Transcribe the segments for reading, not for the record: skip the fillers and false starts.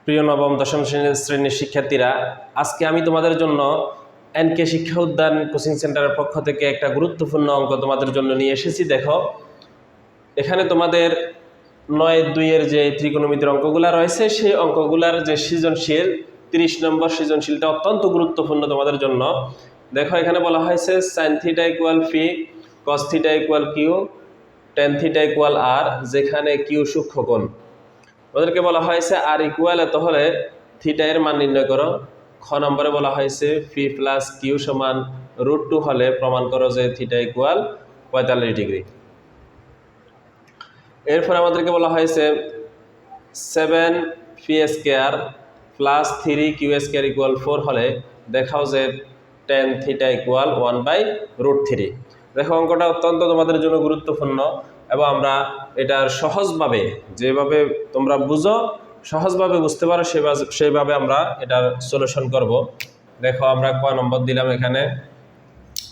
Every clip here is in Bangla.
প্রিয় নবম দশম শ্রেণীর শিক্ষার্থীরা, আজকে আমি তোমাদের জন্য এনকে শিক্ষা উদ্যান কোচিং সেন্টারের পক্ষ থেকে একটা গুরুত্বপূর্ণ অঙ্ক তোমাদের জন্য নিয়ে এসেছি। দেখো, এখানে তোমাদের ৯-২-এর যে ত্রিকোণমিতির অঙ্কগুলা রয়েছে, সেই অঙ্কগুলার যে সৃজনশীল 30 নম্বর সৃজনশীলটা অত্যন্ত গুরুত্বপূর্ণ তোমাদের জন্য। দেখো, এখানে বলা হয়েছে sin θ = φ, cos θ = q, tan θ = r, যেখানে q সূক্ষ্মকোণ। ওদেরকে বলা হয়েছে আর ইকুয়াল এত হলে থিটা এর মান নির্ণয় করো। খ নম্বরে বলা হয়েছে ফি প্লাস কিউ সমান √2 হলে প্রমাণ করো যে থিটা ইকুয়াল 45 ডিগ্রি। এরপর আমাদেরকে বলা হয়েছে 7p² প্লাস 3q² ইকুয়াল 4 হলে দেখাও যে tan θ ইকুয়াল 1/√3। দেখো, অঙ্কটা অত্যন্ত তোমাদের জন্য গুরুত্বপূর্ণ এবং আমরা এটার সহজভাবে, যেভাবে তোমরা বুঝো সহজভাবে বুঝতে পারো সেইভাবে আমরা এটার সলিউশন করব। দেখো, আমরা ক নম্বর দিলাম। এখানে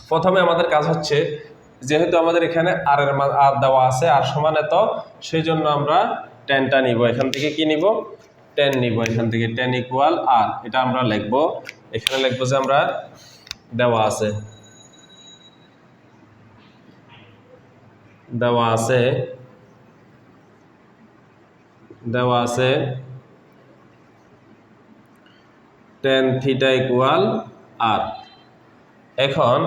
প্রথমে আমাদের কাজ হচ্ছে, যেহেতু আমাদের এখানে আর এর মান আর দেওয়া আছে, আর সমান এত, সেই জন্য আমরা টেনটা নিব। এখান থেকে কি নিব? টেন নিব। এখান থেকে টেন ইকুয়াল আর, এটা আমরা লিখবো। এখানে লিখবো যে আমরা দেওয়া আছে tan θ ইকুয়াল আর। এখন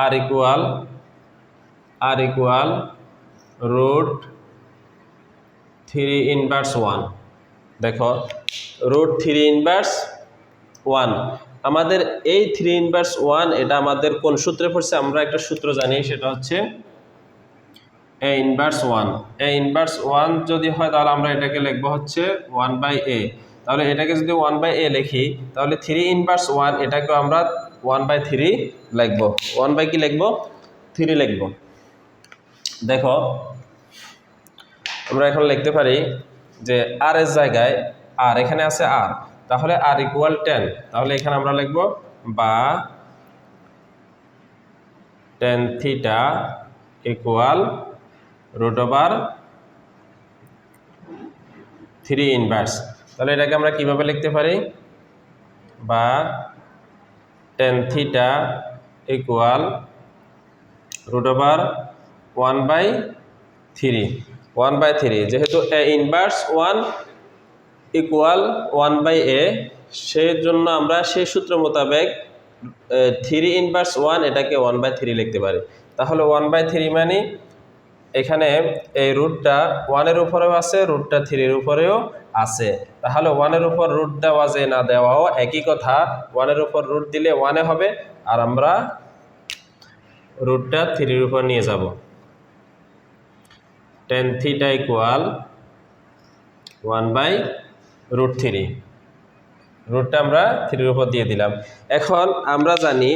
আর ইকুয়াল √3⁻1। দেখো, √3⁻1 আমাদের এই 3⁻1 এটা আমাদের কোন সূত্রে পড়ছে? আমরা একটা সূত্র জানি, সেটা হচ্ছে a⁻1। a⁻1 যদি হয় তাহলে আমরা এটাকে লিখবো হচ্ছে 1/a। তাহলে এটাকে যদি 1/a লিখি, তাহলে 3⁻1 এটাকে আমরা 1/3 লিখবো। 1 কি লিখবো? 3 লিখবো। দেখো, আমরা এখন লিখতে পারি যে আর এর জায়গায় আর, এখানে আছে আর, তাহলে আর ইকুয়াল 10। তাহলে এখানে আমরা লিখবো বা tan θ ইকুয়াল √3⁻। তাহলে এটাকে আমরা কিভাবে লিখতে পারি? বা tan θ ইকুয়াল √1/3। যেহেতু a⁻1 ইকুয়াল 1/a, সেই জন্য আমরা সেই সূত্র মোতাবেক 3⁻1 এটাকে 1/3 লিখতে পারি। তাহলে 1/3 মানে এখানে এই রুটটা 1-এর উপরেও আছে, রুটটা 3-এর উপরেও আছে। তাহলে 1-এর উপর রুট দেওয়া যে না দেওয়াও একই কথা। 1-এর উপর রুট দিলে 1-এ হবে, আর আমরা রুটটা 3-এর উপর নিয়ে যাব। tan θ equal 1/√3। রুটটা আমরা 3-এর উপর দিয়ে দিলাম। এখন আমরা জানি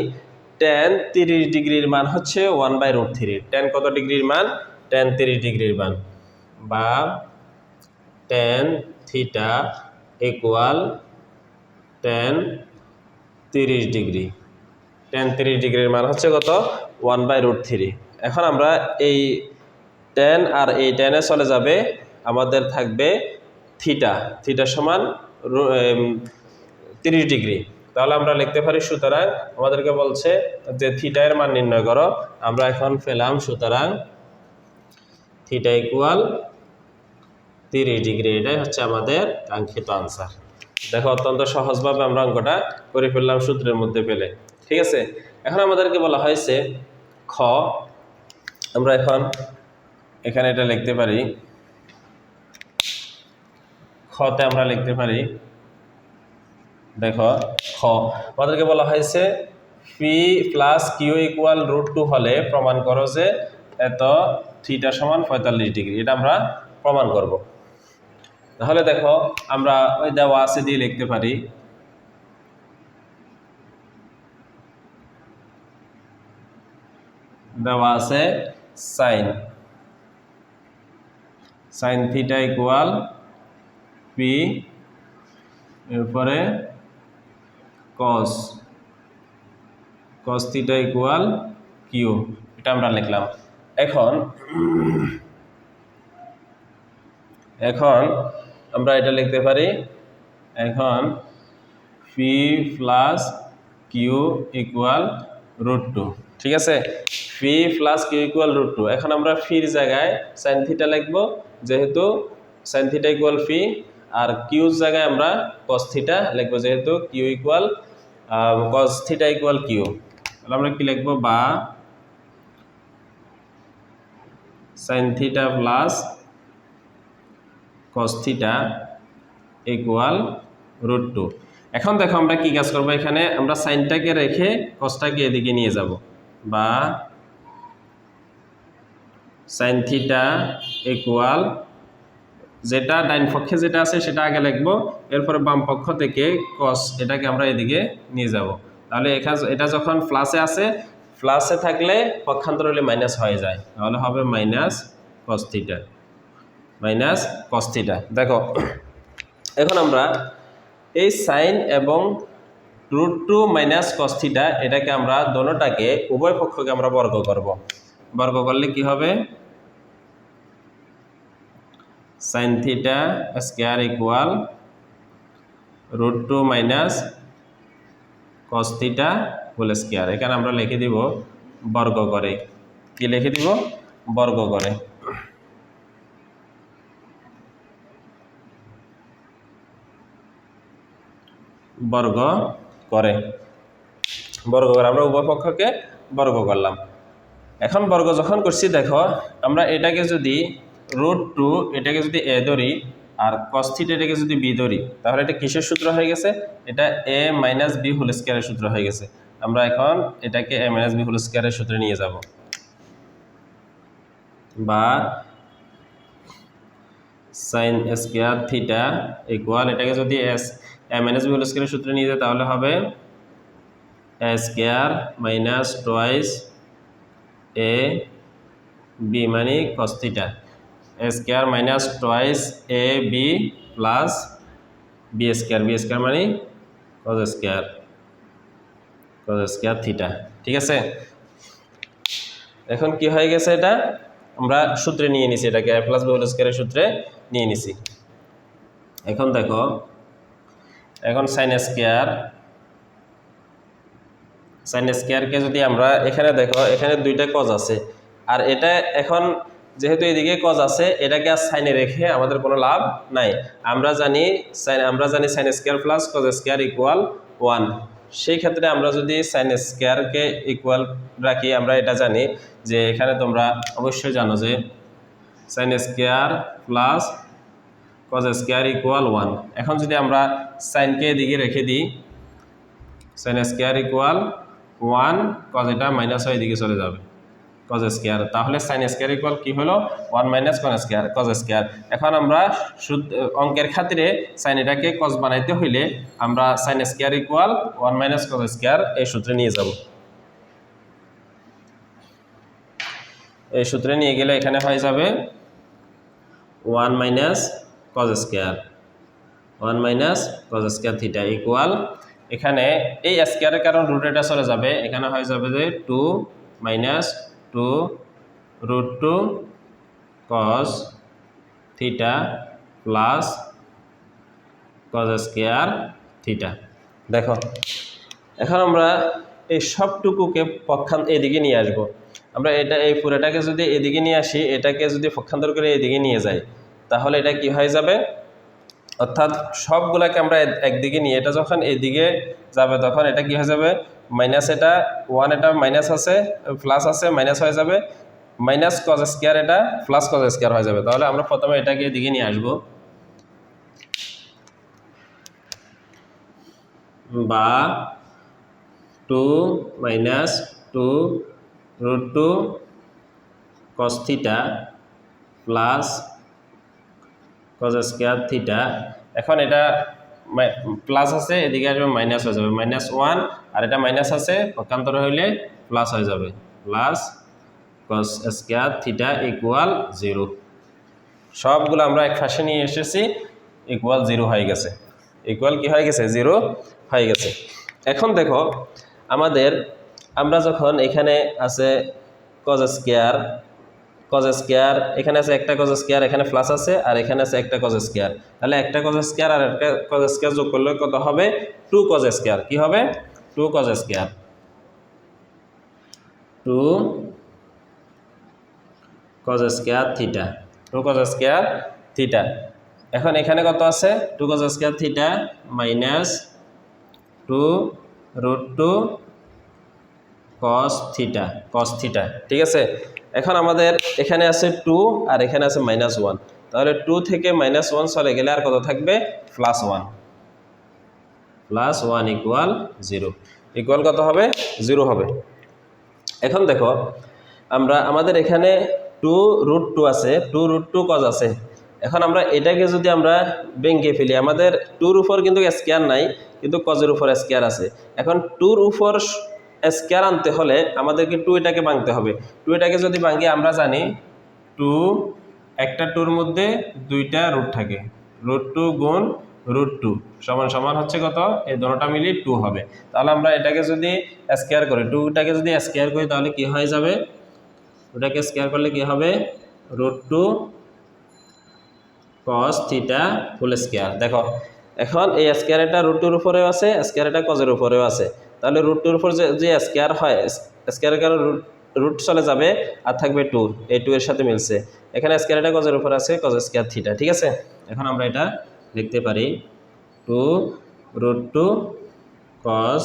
tan 30 ডিগ্রির মান হচ্ছে 1/√3। tan কত ডিগ্রির মান? tan 30 ডিগ্রির মান। বা tan θ equal tan 30 degree. tan 30 ডিগ্রির মান হচ্ছে কত? 1/√3। এখন আমরা এই tan আর এই tan এ চলে যাবে, আমাদের থাকবে থিটা সমান 30 ডিগ্রি। তাহলে আমরা লিখতে পারি, সুতরাং আমাদেরকে বলছে যে থিটা এর মান নির্ণয় করো। আমরা এখন পেলাম, সুতরাং থিটা ইকুয়াল 30 ডিগ্রি। এটাই হচ্ছে আমাদের কাঙ্ক্ষিত আনসার। দেখো, অত্যন্ত সহজভাবে আমরা অঙ্কটা করে ফেললাম সূত্রের মধ্যে পেলে। ঠিক আছে, এখন আমাদেরকে বলা হয়েছে খ। আমরা এখন এখানে এটা লিখতে পারি, খতে আমরা লিখতে পারি। দেখো, খ আমাদেরকে বলা হয়েছে পি প্লাস কিউ ইকুয়াল √2 হলে প্রমাণ করো যে এত থিটা সমান 45 ডিগ্রি। এটা আমরা প্রমাণ করব। তাহলে দেখো, আমরা ওই দেওয়া আছে দিয়ে লিখতে পারি। দেওয়া আছে সাইন θ ইকুয়াল পি, এরপরে cos θ ইকুয়াল কিউ। এটা আমরা লিখলাম। এখন আমরা এটা লিখতে পারি, এখন পি প্লাস কিউ ইকুয়াল √2, ঠিক আছে। P plus q equal √2। এখন আমরা ফির জায়গায় সাইন থিটা লিখবো, যেহেতু সাইন থিটা ইকুয়াল পি, আর কিউর জায়গায় আমরা কস থিটা লিখবো, যেহেতু q equal cos theta equal q. তাহলে আমরা কি লিখবো, বা sine theta plus cos theta equal √2। এখন দেখো আমরা কি কাজ করবো, এখানে আমরা সাইনটাকে রেখে কসটাকে এদিকে নিয়ে যাব, বা সাইন থিটা ইকুয়াল, যেটা ডাইন পক্ষে যেটা আছে সেটা আগে লিখবো, এরপরে বাম পক্ষ থেকে কস এটাকে আমরা এদিকে নিয়ে যাব। তাহলে এটা যখন প্লাসে আছে, প্লাসে থাকলে পক্ষান্তর হলে মাইনাস হয়ে যায়, তাহলে হবে minus cos theta, minus cos theta. দেখো এখন আমরা এই সাইন এবং √2 মাইনাস কস থিটা এটাকে আমরা দোনোটাকে উভয় পক্ষকে আমরা বর্গ করব। বর্গ করলে কি হবে, sine theta square equal √2 minus cos theta whole square. এখানে আমরা লিখে দিব বর্গ করে, কি লিখে দিব, বর্গ করে। বর্গ করে, বর্গ করে আমরা উভয় পক্ষকে বর্গ করলাম। এখন বর্গ যখন করছি, দেখো আমরা এটাকে যদি √2 এটাকে যদি এ ধরি, আর কস থিটা এটাকে যদি বি ধরি, তাহলে এটা কিসের সূত্র হয়ে গেছে, এটা এ মাইনাস বি হোল স্কয়ারের সূত্র হয়ে গেছে। আমরা এখন এটাকে এ মাইনাস বি হোল স্কয়ারের সূত্রে নিয়ে যাব, বা সাইন স্কয়ার থিটা ইকুয়াল, এটাকে যদি এ মাইনাস বি হোল স্কয়ারের সূত্রে নিয়ে যায়, তাহলে হবে এ square minus twice A B মানে কস থিটা, এ স্কয়ার মাইনাস টুয়াইস এ বি প্লাস বি স্কয়ার মানে কস স্কয়ার থিটা, ঠিক আছে। এখন কি হয়ে গেছে, এটা আমরা সূত্রে নিয়ে নিছি, এটাকে a প্লাস বি হোল স্কয়ারের সূত্রে নিয়ে নিছি। এখন দেখো, এখন সাইন স্কয়ারকে যদি আমরা এখানে, দেখো এখানে দুইটা কজ আছে, আর এটা এখন যেহেতু এদিকে কজ আছে, এটাকে আর সাইনে রেখে আমাদের কোনো লাভ নাই। আমরা জানি sign square plus cos square equal 1। সেই ক্ষেত্রে আমরা যদি সাইন স্কয়ারকে ইকুয়াল রাখি, আমরা এটা জানি যে এখানে তোমরা অবশ্যই জানো যে sign square plus cos square equal 1। এখন যদি আমরা সাইনকে এদিকে রেখে দিই, সাইন স্কয়ার ইকুয়াল 1, কজ এটা মাইনাস হয়ে এদিকে চলে যাবে, কজ স্কয়ার। তাহলে সাইন স্কয়ার ইকুয়াল কি হলো, 1 মাইনাস কজ স্কয়ার। এখন আমরা অঙ্কের খাতিরে সাইন এটাকে কজ বানাইতে হইলে আমরা sine square equal 1 minus cause square এই সূত্রে নিয়ে যাব। এই সূত্রে নিয়ে গেলে এখানে হয়ে যাবে 1 minus cause square, 1 minus cause square theta equal, এখানে এই স্কয়ারের কারণ রুট এটা চলে যাবে, এখানে হয়ে যাবে যে 2 minus 2 √2 cos theta plus cos square theta. দেখো এখন আমরা এই সবটুকুকে এদিকে নিয়ে আসব। আমরা এই পুরোটাকে যদি এদিকে নিয়ে আসি, এটাকে যদি পক্ষান্তর করে এদিকে নিয়ে যাই, তাহলে এটা কি হয়ে যাবে, অর্থাৎ সবগুলাকে আমরা একদিকে নিয়ে, এটা যখন এদিকে যাবে তখন এটা কি হয়ে যাবে, মাইনাস, এটা 1, এটা মাইনাস আছে প্লাস আছে, মাইনাস হয়ে যাবে, মাইনাস কজ স্কয়ার এটা প্লাস কজ স্কয়ার হয়ে যাবে। তাহলে আমরা প্রথমে এটাকে এদিকে নিয়ে আসব, বা 2 minus 2 √2 cos theta plus cos square theta. এখন এটা প্লাস আছে, এদিকে আসবে মাইনাস হয়ে যাবে, -1, আর এটা মাইনাস আছে, পক্ষান্তর হইলে প্লাস হয়ে যাবে, plus cos square theta equal 0। সবগুলো আমরা এক পাশে নিয়ে এসেছি, ইকুয়াল 0 হয়ে গেছে, ইকুয়াল কি হয়ে গেছে, 0 হয়ে গেছে। এখন দেখো আমরা যখন এখানে আছে কজ কজ স্কয়ার, এখানে আছে একটা কজ স্কয়ার, এখানে প্লাস আছে, আর এখানে আছে একটা কজ স্কয়ার। তাহলে একটা কজ স্কয়ার আর একটা কজ স্কয়ার যোগ করলে কত হবে? 2 কজ স্কয়ার। কি হবে? 2 cos square, 2 cos square theta, 2 cos square theta. এখন এখানে কত আছে? 2 cos square theta minus 2 root 2 cos theta, ঠিক আছে। এখন আমাদের এখানে আছে 2 আর এখানে আছে -1, তাহলে 2 থেকে -1 চলে গেলে আর কত থাকবে? +1, +1 ইকুয়াল 0, ইকুয়াল কত হবে? 0 হবে। এখন দেখো আমাদের এখানে 2 রুট 2 আছে, 2 রুট 2 কজ আছে। এখন আমরা এটাকে যদি আমরা ভেঙে ফেলি, আমাদের 2-র উপর কিন্তু স্কয়ার নাই, কিন্তু কজের উপর স্কয়ার আছে। এখন 2-র উপর স্কয়ার আনতে হলে আমাদেরকে 2 এটাকে ভাঙতে হবে। 2 এটাকে যদি ভাঙি, আমরা জানি 2 একটা 2-র মধ্যে 2টা রুট থাকে, রুট 2 গুণ রুট 2 সমান সমান হচ্ছে কত? এই দুটোটা মিলিয়ে 2 হবে। তাহলে আমরা এটাকে যদি স্কয়ার করি, 2টাকে যদি স্কয়ার করি তাহলে কি হয়ে যাবে? ওটাকে স্কয়ার করলে কি হবে? রুট 2 কস থিটা ফুল স্কয়ার। দেখো এখন এই স্কয়ারটা রুট 2-র উপরেও আছে, স্কয়ারটা কজের উপরেও আছে। তাহলে রুট 2-র উপর যে স্কয়ার হয়, স্কয়ারের কারণে রুট চলে যাবে আর থাকবে 2, এই 2 এর সাথে মিলছে। এখানে স্কয়ারটা কজের উপর আছে, কজ স্কয়ার থিটা, ঠিক আছে। এখন আমরা এটা লিখতে পারি 2 রুট 2 কস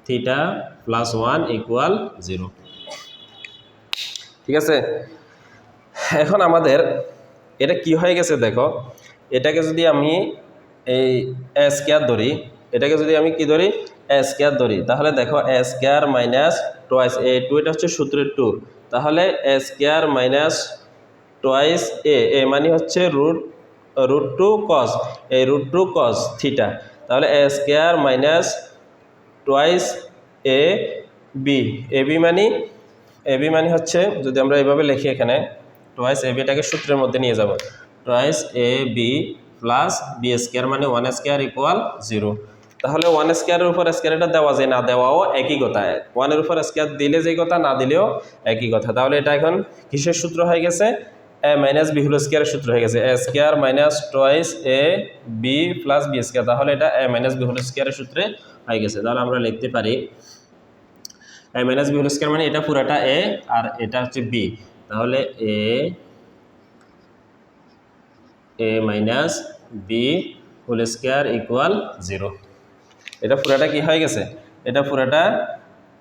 থিটা +1 ইকুয়াল 0, ঠিক আছে। এখন আমাদের এটা কি হয়ে গেছে দেখো, এটাকে যদি আমি এই এ স্কয়ার ধরি, এটাকে যদি আমি কি ধরি? এ স্কয়ার ধরি, তাহলে দেখো এ স্কয়ার মাইনাস টোয়াইস এ, 2 এটা হচ্ছে সূত্রের 2, তাহলে এ স্কয়ার মাইনাস টোয়াইস এ মানে হচ্ছে রুট 2 কস, এই রুট 2 কস থিটা। তাহলে এ square minus twice A B মানে হচ্ছে, যদি আমরা এইভাবে লিখি এখানে টোয়াইস এ বিটাকে সূত্রের মধ্যে নিয়ে যাব, twice A B plus B square মানে 1 স্কয়ার ইকুয়াল 0। তাহলে 1 স্কয়ারের উপর স্কয়ার এটা দেওয়া যায়, না দেওয়াও একই কথা। 1 এর উপর স্কয়ার দিলে যেই কথা, না দিলেও একই কথা। তাহলে এটা এখন কিসের সূত্র হয়ে গেছে? এ মাইনাস বি হোল স্কয়ারের সূত্র হয়ে গেছে, A square minus twice A B plus B square. তাহলে এটা এ মাইনাস বি হোল স্কয়ারের সূত্রে হয়ে গেছে। তাহলে আমরা লিখতে পারি A minus B whole square মানে এটা পুরাটা এ আর এটা হচ্ছে বি, তাহলে A minus B whole square equal 0। এটা পুরাটা কি হয়ে গেছে? এটা পুরাটা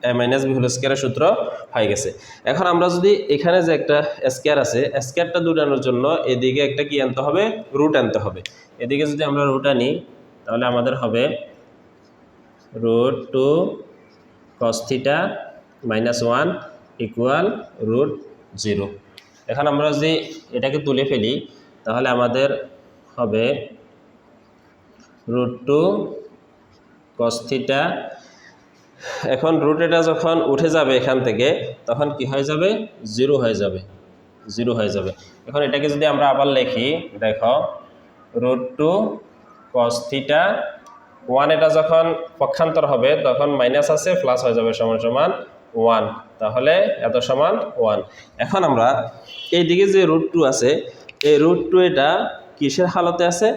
এ মাইনাস বি হোল স্কয়ারের সূত্র হয়ে গেছে। এখন আমরা যদি এখানে যে একটা স্কয়ার আছে, স্কয়ারটা দূরানোর জন্য এদিকে একটা কি আনতে হবে? রুট আনতে হবে। এদিকে যদি আমরা রুট আনি তাহলে আমাদের হবে root 2 cos theta -1 equal root 0। এখন আমরা যদি এটাকে তুলে ফেলি তাহলে আমাদের হবে রুট 2 cos থিটা। এখন রুট এটা যখন উঠে যাবে এখান থেকে, তখন কি হয়ে যাবে? 0 হয়ে যাবে, 0 হয়ে যাবে। এখন এটাকে যদি আমরা আবার লিখি, দেখো রুট 2 cos থিটা 1, এটা যখন পক্ষান্তর হবে তখন মাইনাস আছে, প্লাস হয়ে যাবে সমান সমান 1, তাহলে এত সমান 1। এখন আমরা এইদিকে যে রুট 2 আছে, এই রুট 2 এটা কিসের হালতে আছে?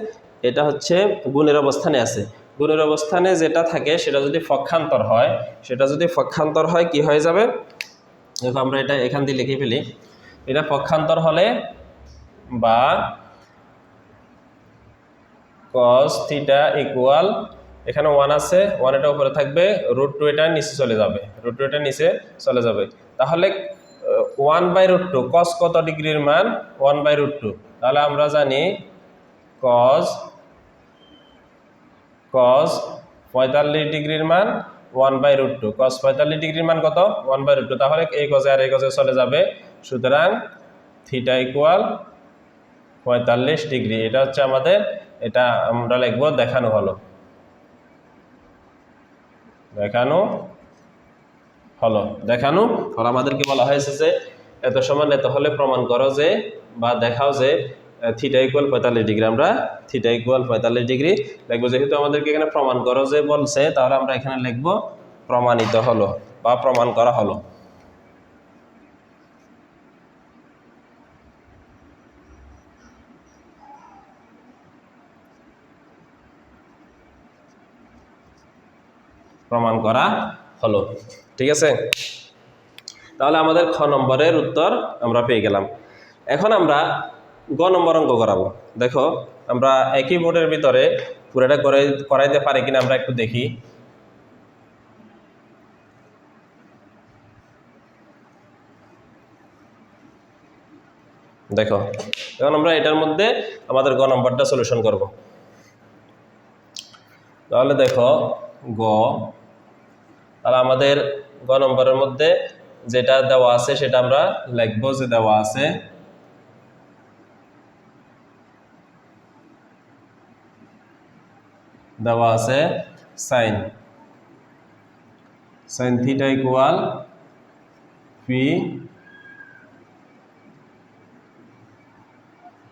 এটা হচ্ছে গুণের অবস্থানে আছে। গুণের অবস্থানে যেটা থাকে সেটা যদি পক্ষান্তর হয়, কি হয়ে যাবে? দেখো আমরা এটা এখান দিয়ে লিখে ফেলি, এটা পক্ষান্তর হলে বা cos থিটা ইকুয়াল, এখানে 1 আছে, 1 এটা উপরে থাকবে, রুট 2 এটা নিচে চলে যাবে, তাহলে 1/√2 cos কত ডিগ্রির মান? 1/√2। তাহলে আমরা জানি cos 45 ডিগ্রির মান 1/√2, cos 45 ডিগ্রির মান কত? 1/√2। তাহলে এই কজে আর এই কজে চলে যাবে, সুতরাং থিটা ইকুয়াল 45 ডিগ্রি। এটা হচ্ছে আমাদের, এটা আমরা লিখবো দেখানো হলো, আমাদেরকে বলা হয়েছে যে এত সমান এত হলে প্রমাণ করো যে, বা দেখাও যে থিটা ইকুয়াল 45 ডিগ্রি। আমরা থিটা ইকুয়াল 45 ডিগ্রি লিখবো। যেহেতু আমাদেরকে এখানে প্রমাণ করো যে বলছে, তাহলে আমরা এখানে লিখবো প্রমাণিত হলো বা প্রমাণ করা হলো। প্রমাণ করা হলো। ঠিক আছে, তাহলে আমাদের খ নম্বরের উত্তর আমরা পেয়ে গেলাম। এখন আমরা গ নম্বর অঙ্ক করাবো। দেখো আমরা একই বোর্ডের ভিতরে পুরোটা করাইতে পারি কিনা আমরা একটু দেখি। দেখো এখন আমরা এটার মধ্যে আমাদের গ নম্বরটা সলিউশন করব। তাহলে দেখো তাহলে আমাদের গ নম্বরের মধ্যে যেটা দেওয়া আছে সেটা আমরা লিখবো, যে দেওয়া আছে sine theta equal p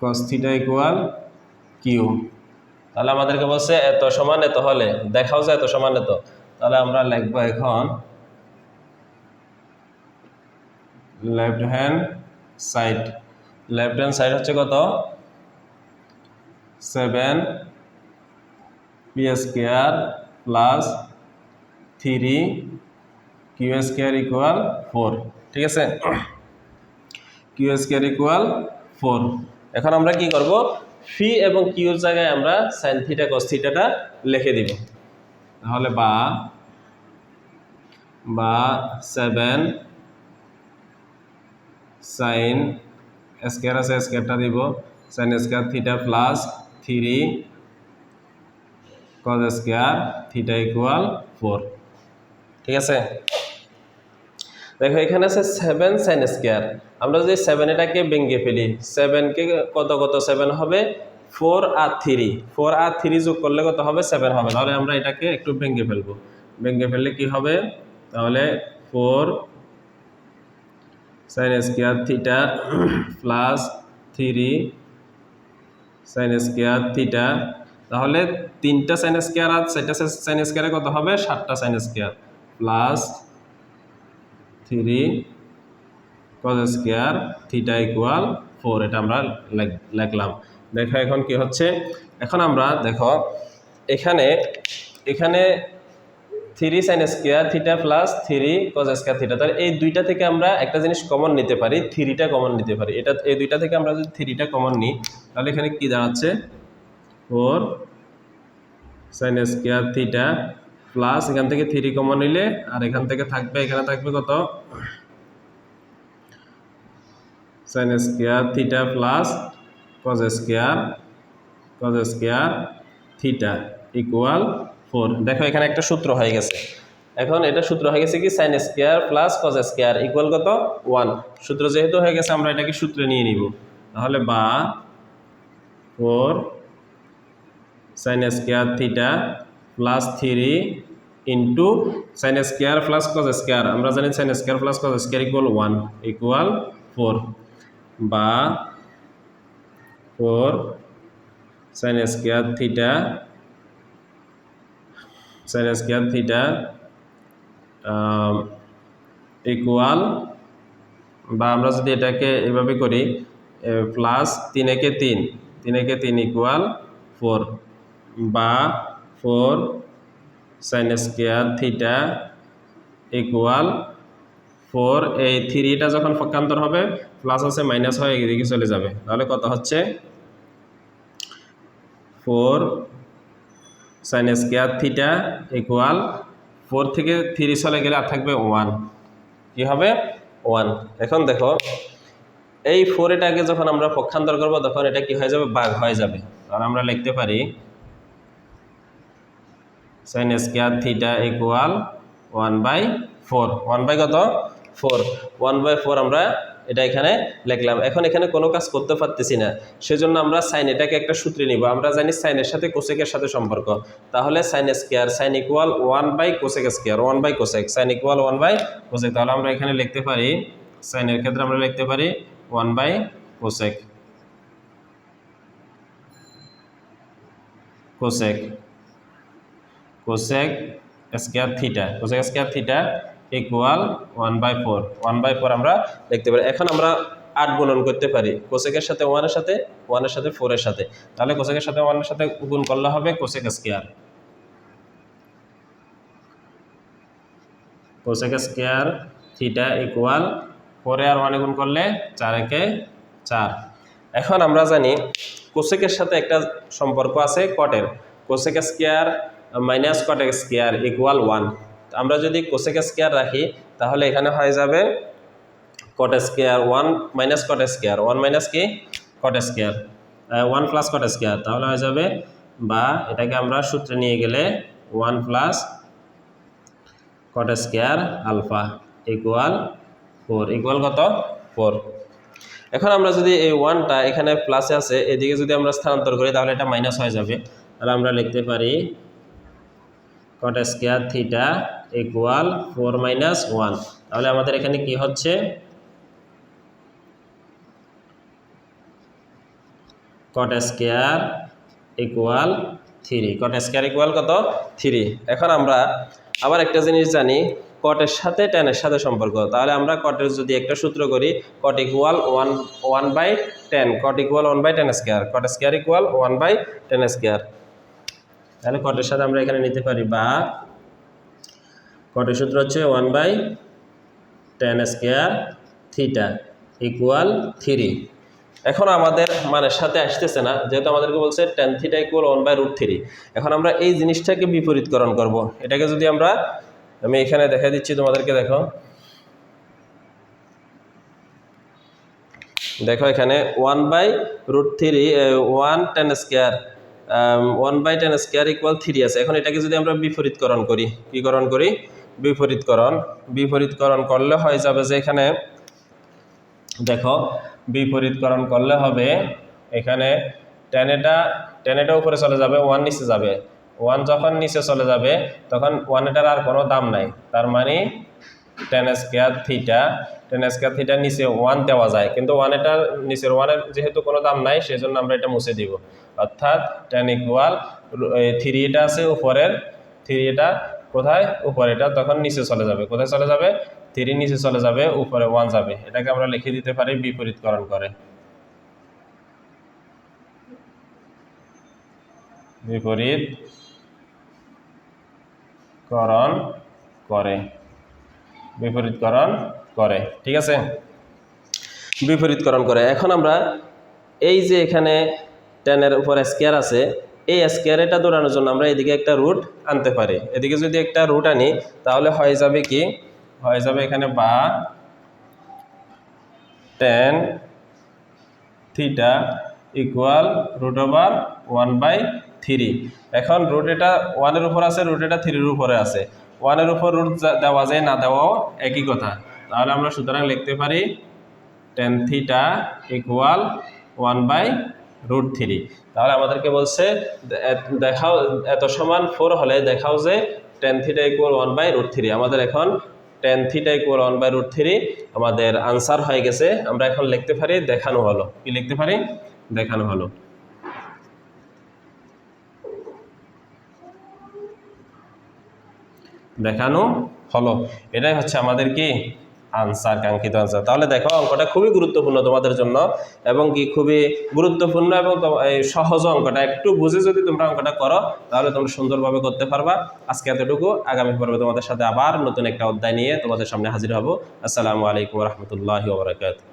cos theta equal q. তাহলে আমাদেরকে বলছে এত সমান এত হলে দেখাও যায় এত সমান এত। তাহলে আমরা লিখবো এখন লেফট হ্যান্ড সাইড হচ্ছে কত 7 p square plus 3 q square equal 4। ঠিক আছে, কিউ স্কয়ার ইকুয়াল 4। এখন আমরা কি করব, ফি এবং কিউর জায়গায় আমরা সাইন থিটা কস থিটাটা লিখে দিব। তাহলে বা 7 সাইন স্কয়ার আছে স্কয়ারটা দিব, sine square theta plus 3 cos square theta equal 4। ঠিক আছে, দেখো এখানে আছে 7 সাইন স্কয়ার। আমরা যদি 7 এটাকে ভেঙে ফেলি, 7 কে কত 7 হবে 4 আর 3 যোগ করলে কত হবে 7 হবে। তাহলে আমরা এটাকে একটু ভেঙে ফেলবো, ভেঙে ফেললে কি হবে, তাহলে 4 sine square theta plus 3 sine square theta. তাহলে 3টা সাইন স্কয়ার আর 4টা সাইন স্কয়ারে কত হবে 7টা sine square plus 3 cos square theta equal 4। এটা আমরা লিখলাম। দেখো এখন কি হচ্ছে, এখন আমরা দেখো এখানে 3 sine square theta plus 3 cos square theta. তাহলে এই দুইটা থেকে আমরা একটা জিনিস কমন নিতে পারি, 3টা কমন নিতে পারি। এই দুইটা থেকে আমরা যদি 3টা কমন নিই তাহলে এখানে কি দাঁড়াচ্ছে 4 সাইন স্কয়ার থিটা প্লাস এখান থেকে 3 কমন নিলে আর এখান থেকে থাকবে, এখানে থাকবে কত সাইন স্কয়ার থিটা প্লাস কস স্কয়ার থিটা ইকুয়াল 4। দেখো এখানে একটা সূত্র হয়ে গেছে। এখন এটা সূত্র হয়ে গেছে কি sign square plus cos square equal কত 1। সূত্র যেহেতু হয়ে গেছে আমরা এটাকে সূত্রে নিয়ে নিব। তাহলে বা 4 sine square theta plus 3 into sign square plus cos square. আমরা জানি sign square plus cos square equal 1 equal 4 বা 4 সাইন স্কয়ার থিটা ইকুয়াল, বা আমরা যদি এটাকে এভাবে করি প্লাস 3 একে 3 ইকুয়াল 4 বা 4 সাইন স্কয়ার থিটা ইকুয়াল 4। এই 3টা যখন পক্ষান্তর হবে প্লাস আছে মাইনাস হয়ে এদিকে চলে যাবে। তাহলে কত হচ্ছে 4 সাইন স্কয়ার থিটা ইকুয়াল 4 থেকে 3 চলে গেলে আর থাকবে 1, কি হবে 1। এখন দেখো এই 4 এটাকে যখন আমরা পক্ষান্তর করব তখন এটা কি হয়ে যাবে ভাগ হয়ে যাবে। তাহলে আমরা লিখতে পারি সাইন স্কয়ার থিটা ইকুয়াল 1/4। 1/4 আমরা এটা এখানে লিখলাম। এখন এখানে কোনো কাজ করতে পারতেছি না, সেজন্য আমরা সাইন এটাকে একটা সূত্রে নিব। আমরা জানি সাইনের সাথে কোসেকের সাথে সম্পর্ক। তাহলে সাইন স্কয়ার সাইন ইকুয়াল 1/কোসেক স্কয়ার, 1/কোসেক সাইন ইকুয়াল 1/কোসেক। তাহলে আমরা এখানে লিখতে পারি সাইনের ক্ষেত্রে আমরা লিখতে পারি 1/কোসেক স্কয়ার থিটা ইকুয়াল 1/4 আমরা লিখতে পারি। এখন আমরা 8 গুণন করতে পারি কোসেকের সাথে 1 এর সাথে 4 এর সাথে। তাহলে কোসেকের সাথে 1 এর সাথে গুণ করলে হবে cosec square cosec square theta equal 4 আর 1 গুণ করলে 4 একে 4। এখন আমরা জানি কোসেকের সাথে একটা সম্পর্ক আছে কটের, cosec square minus cot square equal 1। আমরা যদি কোসেক স্কোয়ার রাখি তাহলে এখানে হয়ে যাবে cot square 1 minus cot square 1 minus কি cot square 1 plus cot square, তাহলে হয়ে যাবে, বা এটাকে আমরা সূত্রে নিয়ে গেলে 1 plus cot square alpha equal 4 equal কত 4। এখন আমরা যদি এই 1টা এখানে প্লাসে আছে এদিকে যদি আমরা স্থানান্তর করি তাহলে এটা মাইনাস হয়ে যাবে, তাহলে আমরা লিখতে পারি cot square theta equal 4 minus 1। তাহলে আমাদের এখানে কি হচ্ছে cot square equal 3, cot square equal কত 3। এখন আমরা আবার একটা জিনিস জানি কটের সাথে টেনের সাথে সম্পর্ক, তাহলে আমরা কটের যদি একটা সূত্র করি কট ইকুয়াল 1/10, কট equal 1/10 square, cot square equal 1/10 square. তাহলে কটের সাথে আমরা এখানে নিতে পারি, বা কটের সূত্র হচ্ছে 1/10 স্কোয়ার থিটা ইকুয়াল 3। এখন আমাদের মানের সাথে আসতেছে না, যেহেতু আমাদেরকে বলছে tan থিটা ইকুয়াল 1/√3। এখন আমরা এই জিনিসটাকে বিপরীতকরণ করব। এটাকে যদি আমরা, আমি এখানে দেখাই দিচ্ছি তোমাদেরকে, দেখো দেখো এখানে 1/√3 1/10 স্কোয়ার 1/10 স্কোয়ার ইকুয়াল 3 আছে। এখন এটাকে যদি আমরা বিপরীতকরণ করি, কি করণ করি বিপরীতকরণ করলে হয়ে যাবে যে এখানে দেখো বিপরীতকরণ করলে হবে এখানে tan এটা উপরে চলে যাবে, 1 নিচে যাবে, 1 যখন নিচে চলে যাবে তখন 1 এটার আর কোনো দাম নাই, তার মানে tan স্কোয়ার থিটা নিচে 1 দেওয়া যায়, কিন্তু 1 এটার নিচের 1 এর যেহেতু কোনো দাম নাই সেজন্য আমরা এটা মুছে দিব, অর্থাৎ tan ইকুয়াল 3 এটা আছে উপরের, 3 এটা কোথায় উপরে, এটা তখন নিচে চলে যাবে, কোথায় চলে যাবে 3 নিচে চলে যাবে, উপরে 1 যাবে। এটাকে আমরা লিখে দিতে পারি বিপরীতকরণ করে, বিপরীতকরণ করে, ঠিক আছে, বিপরীতকরণ করে। এখন আমরা এই যে এখানে টেনের উপরে স্কোয়ার আছে, এই স্কোয়ার এটা দৌড়ানোর জন্য আমরা এদিকে একটা রুট আনতে পারি। এদিকে যদি একটা রুট আনি তাহলে হয়ে যাবে কি, হয়ে যাবে এখানে বা tan থিটা ইকুয়াল √1/3। এখন রুট এটা 1 এর উপর আছে, রুট এটা 3 এর উপরে আছে, 1 এর উপর রুট দেওয়া যায় না দেওয়াও একই কথা, তাহলে আমরা সুতরাং লিখতে পারি tan থিটা ইকুয়াল 1/√3। তাহলে আমাদেরকে বলছে দেখাও এত সমান 4 হলে দেখাও যে tan থিটা ইকুয়াল 1/√3। আমাদের এখন tan থিটা ইকুয়াল 1/√3 আমাদের আনসার হয়ে গেছে। আমরা এখন লিখতে পারি দেখানো হলো, কি লিখতে পারি দেখানো হলো। দেখানো হলো, এটাই হচ্ছে আমাদের কি আনসার, কাঙ্ক্ষিত আনসার। তাহলে দেখো অঙ্কটা খুবই গুরুত্বপূর্ণ তোমাদের জন্য, এবং কি খুবই গুরুত্বপূর্ণ এবং সহজ অঙ্কটা, একটু বুঝে যদি তোমরা অঙ্কটা করো তাহলে তোমরা সুন্দরভাবে করতে পারবা। আজকে এতটুকু, আগামী পর্বে তোমাদের সাথে আবার নতুন একটা অধ্যায় নিয়ে তোমাদের সামনে হাজির হব। আসসালামু আলাইকুম ওয়া রাহমাতুল্লাহি ওয়া বারাকাতুহু।